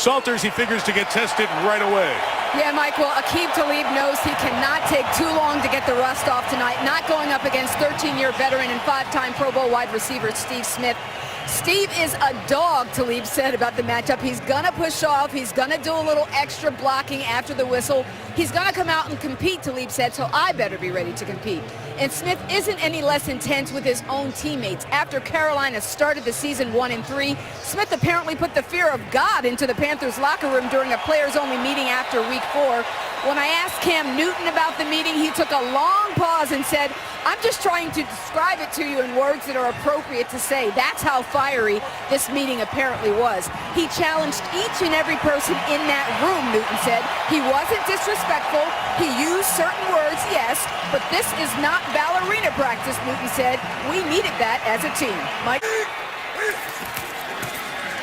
Salters, he figures to get tested right away. Yeah, Mike, well, Aqib Talib knows he cannot take too long to get the rust off tonight, not going up against 13-year veteran and 5-time Pro Bowl wide receiver Steve Smith. Steve is a dog, Talib said about the matchup. He's going to push off. He's going to do a little extra blocking after the whistle. He's going to come out and compete, Talib said, so I better be ready to compete. And Smith isn't any less intense with his own teammates. After Carolina started the season 1-3, Smith apparently put the fear of God into the Panthers locker room during a players-only meeting after week 4. When I asked Cam Newton about the meeting, he took a long pause and said, "I'm just trying to describe it to you in words that are appropriate to say." That's how fiery this meeting apparently was. He challenged each and every person in that room, Newton said. He wasn't disrespectful. He used certain words, yes, but this is not ballerina practice, Newton said. We needed that as a team. Mike?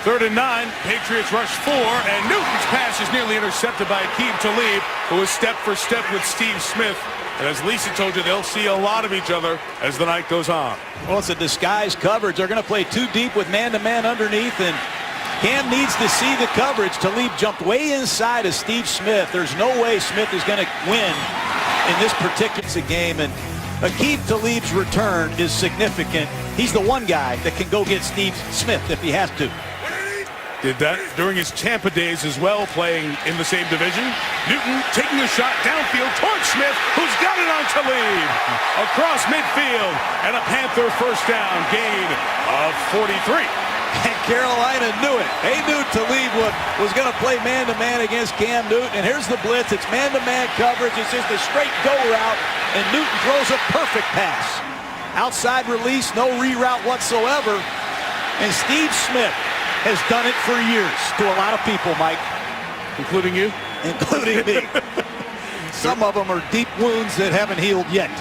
3rd and 9, Patriots rush 4, and Newton's pass is nearly intercepted by Aqib Talib, who is step for step with Steve Smith. And as Lisa told you, they'll see a lot of each other as the night goes on. Well, it's a disguised coverage. They're going to play too deep with man-to-man underneath, and Cam needs to see the coverage. Talib jumped way inside of Steve Smith. There's no way Smith is going to win in this particular game, and Aqib Talib's return is significant. He's the one guy that can go get Steve Smith if he has to. Did that during his Tampa days as well, playing in the same division. Newton taking a shot downfield towards Smith, who's got it on Talib. Across midfield, and a Panther first down, gain of 43. And Carolina knew it. They knew Talib was going to play man-to-man against Cam Newton. And here's the blitz. It's man-to-man coverage. It's just a straight go route, and Newton throws a perfect pass. Outside release, no reroute whatsoever. And Steve Smith has done it for years to a lot of people, Mike. Including you? Including me. Some of them are deep wounds that haven't healed yet.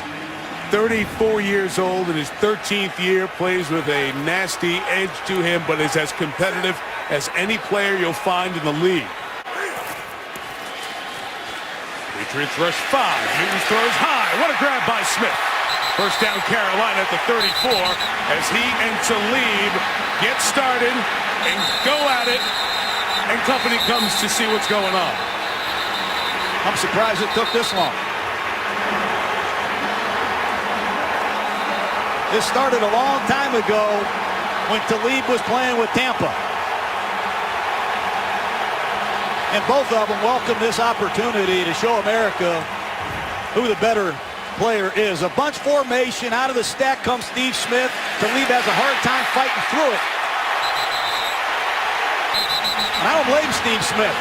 34 years old in his 13th year, plays with a nasty edge to him, but is as competitive as any player you'll find in the league. Patriots rush 5. Newton throws high. What a grab by Smith. First down Carolina at the 34 as he and Talib get started and go at it, and company comes to see what's going on. I'm surprised it took this long. This started a long time ago when Talib was playing with Tampa. And both of them welcome this opportunity to show America who the better player is. A bunch formation. Out of the stack comes Steve Smith. Talib has a hard time fighting through it. And I don't blame Steve Smith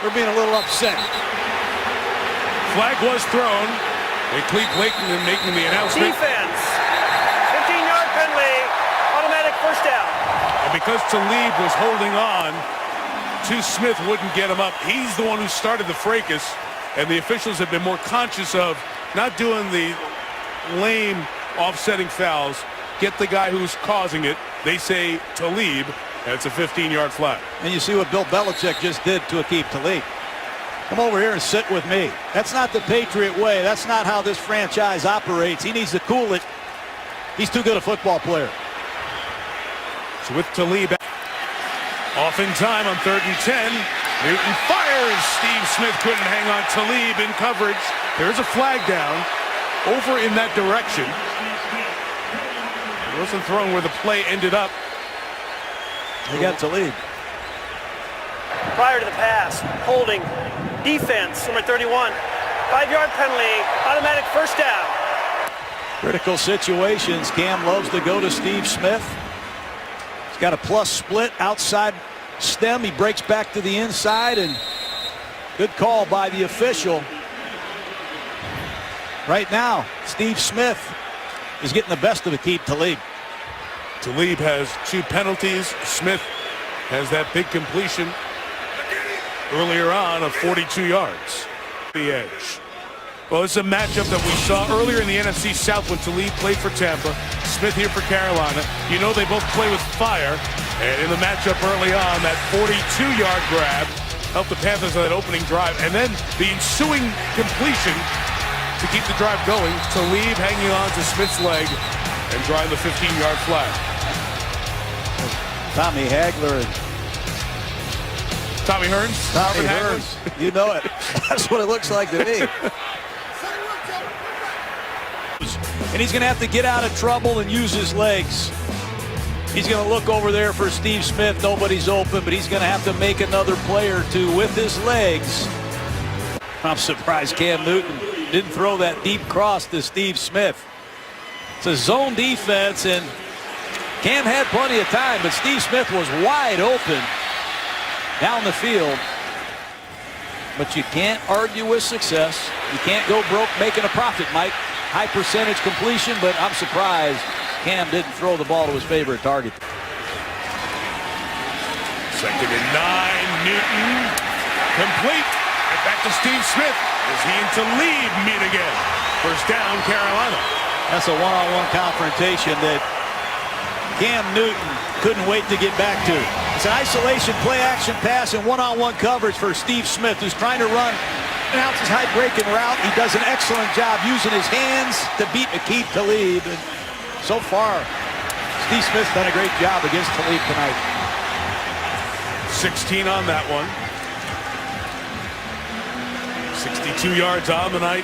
for being a little upset. Flag was thrown. They Cleve Blakeney making the announcement. Defense. 15-yard penalty. Automatic first down. And because Talib was holding on, Smith wouldn't get him up. He's the one who started the fracas, and the officials have been more conscious of not doing the lame offsetting fouls. Get the guy who's causing it. They say Talib. That's a 15-yard flag. And you see what Bill Belichick just did to Aqib Talib. Come over here and sit with me. That's not the Patriot way. That's not how this franchise operates. He needs to cool it. He's too good a football player. So with Talib off in time on 3rd and 10, Newton fires. Steve Smith couldn't hang on. Talib in coverage. There's a flag down over in that direction. It wasn't thrown where the play ended up. He got Talib. Prior to the pass, holding, defense, number 31. 5-yard penalty, automatic first down. Critical situations. Cam loves to go to Steve Smith. He's got a plus split outside stem. He breaks back to the inside, and good call by the official. Right now, Steve Smith is getting the best of Aqib Talib. Talib has 2 penalties. Smith has that big completion earlier on of 42 yards. The edge. Well, it's a matchup that we saw earlier in the NFC South when Talib played for Tampa. Smith here for Carolina. You know they both play with fire. And in the matchup early on, that 42-yard grab helped the Panthers on that opening drive. And then the ensuing completion to keep the drive going. Talib hanging on to Smith's leg and drawing the 15-yard flag. Tommy Hagler and Tommy Hearns. Tommy Marvin Hagler. Hearns. You know it. That's what it looks like to me. And he's going to have to get out of trouble and use his legs. He's going to look over there for Steve Smith. Nobody's open, but he's going to have to make another play or two with his legs. I'm surprised Cam Newton didn't throw that deep cross to Steve Smith. It's a zone defense, and Cam had plenty of time, but Steve Smith was wide open down the field. But you can't argue with success. You can't go broke making a profit, Mike. High percentage completion, but I'm surprised Cam didn't throw the ball to his favorite target. 2nd and 9. Newton complete. Right back to Steve Smith as he and Talib meet again. First down, Carolina. That's a one-on-one confrontation that Cam Newton couldn't wait to get back to. It's an isolation play-action pass and one-on-one coverage for Steve Smith, who's trying to run an ounce's high breaking route. He does an excellent job using his hands to beat Aqib Talib. And so far, Steve Smith's done a great job against Talib tonight. 16 on that one. 62 yards on the night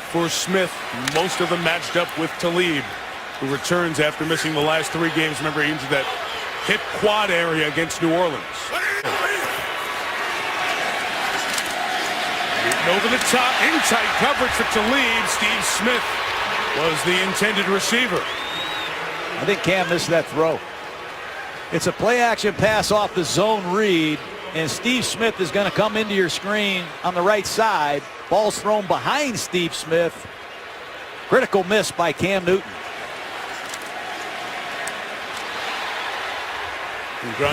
for Smith. Most of them matched up with Talib, who returns after missing the last 3 games. Remember, he injured that hip quad area against New Orleans. Over the top, in tight coverage for Talib. Steve Smith was the intended receiver. I think Cam missed that throw. It's a play-action pass off the zone read, and Steve Smith is going to come into your screen on the right side. Ball's thrown behind Steve Smith. Critical miss by Cam Newton.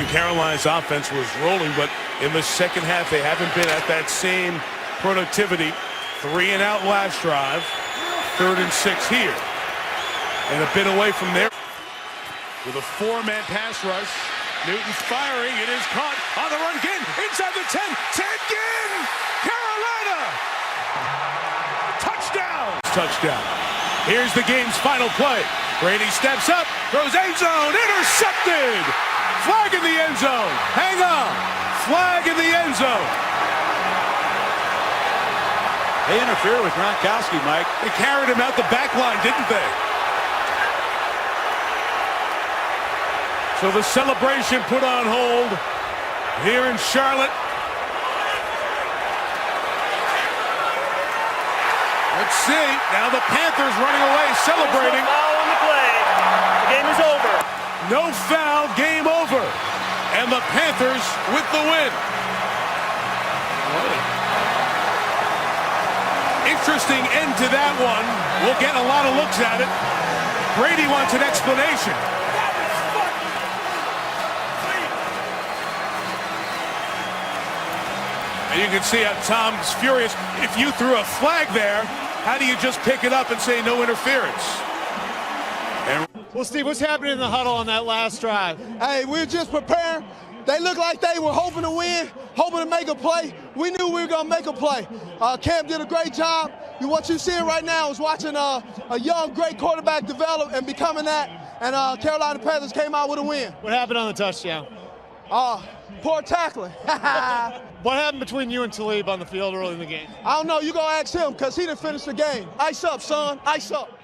Carolina's offense was rolling, but in the second half, they haven't been at that same productivity. 3 and out last drive. 3rd and 6 here. And a bit away from there. With a 4-man pass rush. Newton's firing. It is caught on the run. Ginn inside the 10. Ted Ginn! Carolina! Touchdown! Touchdown. Here's the game's final play. Brady steps up. Throws end zone. Intercepted! Flag in the end zone. Hang on. Flag in the end zone. They interfered with Gronkowski, Mike. They carried him out the back line, didn't they? So the celebration put on hold here in Charlotte. Let's see. Now the Panthers running away, celebrating. No foul on the play. The game is over. No foul, game over. And the Panthers with the win. Interesting end to that one. We'll get a lot of looks at it. Brady wants an explanation. And you can see how Tom's furious. If you threw a flag there, how do you just pick it up and say no interference? And well, Steve, what's happening in the huddle on that last drive? Hey, we're just preparing. They looked like they were hoping to win, hoping to make a play. We knew we were going to make a play. Cam did a great job. What you're seeing right now is watching a young, great quarterback develop and becoming that. And Carolina Panthers came out with a win. What happened on the touchdown? Poor tackling. What happened between you and Talib on the field early in the game? I don't know. You're going to ask him because he didn't finish the game. Ice up, son. Ice up.